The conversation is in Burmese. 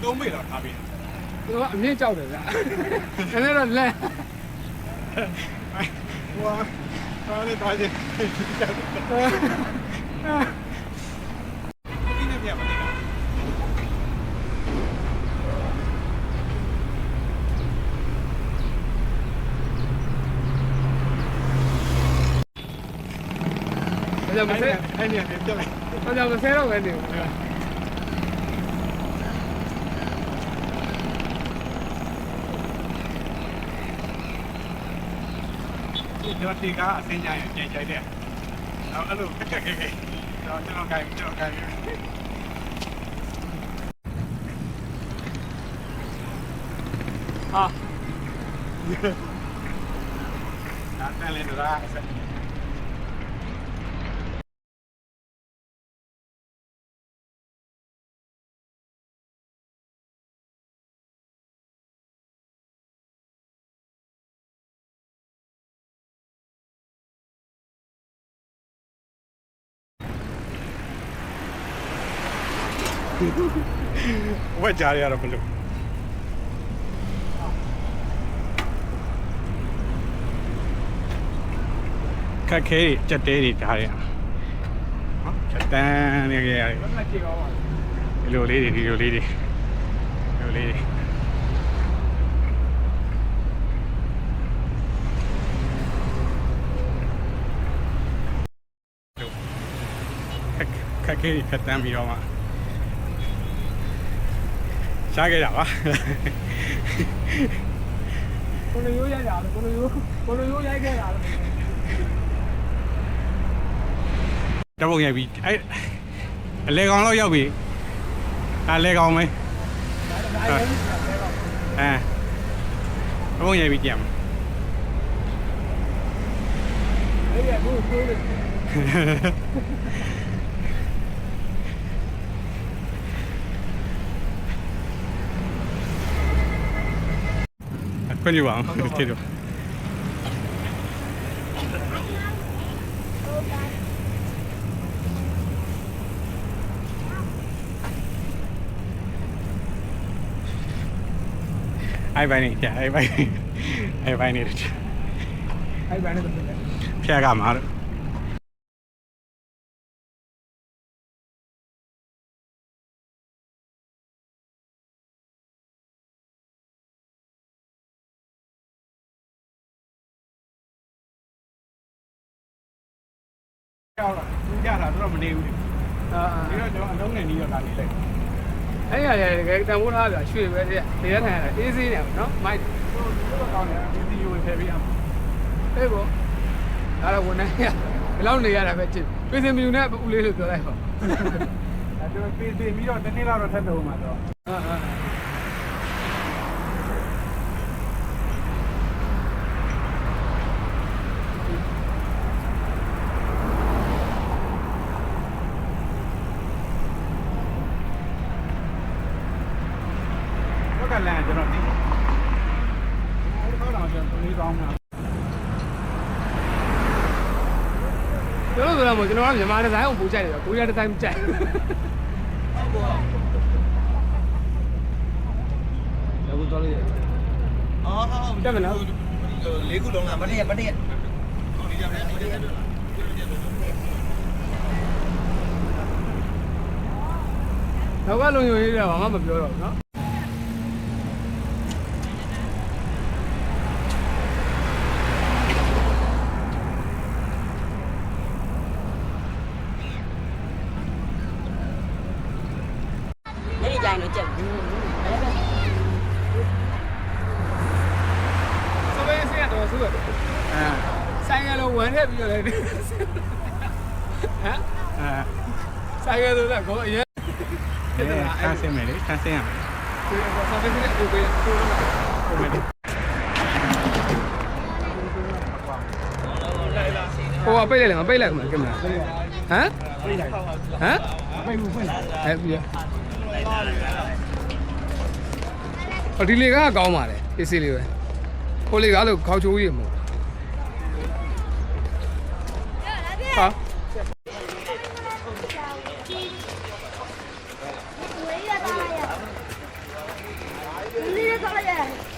3 မိတော့ထားပြီသူကအမြင့်ကြောက်တယ်ဗျာနည်းနည်းတော့လက်ဟိုအားလည်းသွားချင်းဒီနေ့ပြန်မနေတော့မဆဲအဲ့ဒီနဲ့တက်လိုက်တော့မဆဲတော့ပဲနေကျွန်တော်ဒီကားအစင်းကြရင်ပြန်ကြိုက်တယ်။အဲ့လိုခက်ခက်ခဲခဲကျွန်တော်ကိုင်ဟာဒါတန်လေတော့အဲ့ဝက်ကြားရတော့ဘလို့ခက်ခဲကြက်တဲတွေကြားရနော်ချက်တန်းနေကြရတယ်ဒီလိုလေးတွေခက်ခဲဖြတ်တန်းပြီးတော့မှရှားခဲ့တာပါကိုလိုရိုးရိုက်တာကိုလိုရိုးရိုက်ခဲ့တာတပုံရိုက်ပြီးအဲ့အလဲကောင်တော့ရောက်ပြီအလဲကောင်မယ်တပုံရိုက်ပြီးကြံအဲ့ရဘူးဆိုးတယ်ခွင့်ပြုပါအောင်ကျေးဇူးအဲ့ပိုင်းနေဖြတ်အဲ့ပိုင်းနေဖြတ်ကမှာတော့ရောက်လာသူကြတာတော့မနေဘူးဒီတော့ကျွန်တော်အလုံးနဲ့နီးတော့လာနေလိုက်အဲ့ရတန်ဖိုးထားပြရွှေပဲတဲ့နေရထိုင်ရတာအေးစေးနေနော်မိုက်တော့ကောင်းတယ်ဒီစီယိုဝင်ဖယ်ပေးအောင်အေးပေါ့ဒါတော့ဝန်ထမ်းရဘယ်လောက်နေရတာပဲချစ်ပြည်စင်မြူနဲ့ဦးလေးလို့ပြောလိုက်ပါအဲ့တော့ပြည်စင်ပြီးတော့တနေ့လောက်တော့ထပ်တော့မှာတော့ကလန်ကျွန်တော်ဒီဟိုတော့ကျွန်တော်လေးကောင်းမှာကျွန်တော်ကမြန်မာဒီဇိုင်းကိုပူကြိုက်တယ်ကိုရီးယားဒီဇိုင်းမကြိုက်ဘူးဟုတ်ကောလည်းတော့လေတက်မလား၄ခုလုံးလားမတည့်ရတော့ကလုံယုံရေးတယ်ဘာမှမပြောတော့ဘူးနော်ကြိုင်လို့ကြက်ဘူးစပင်းစင်းတော့ဆိုတော့ဆိုင်ကလုံးဝမ်းထည့်ပြီးတော့လေဟမ်ဆိုင်ကတော့ကောအရင်ဆန်းစင်းမယ်လေဆန်းစင်းရမယ်စပင်းစင်းကိုပေးကိုမယ်လေဟိုကပိတ်လိုက်လေငါပိတ်လိုက်မှာကင်မရာဟမ်ပိတ်လိုက်ဟမ်ပိတ်ဘူးပိတ်အဲ့ပြီးဟိုဒီလေကကောင်းပါလေအေးစေးလေးပဲဟိုလေကားလို့ခေါက်ချိုးကြီးမဟုတ်ဟာ လိုက်ရ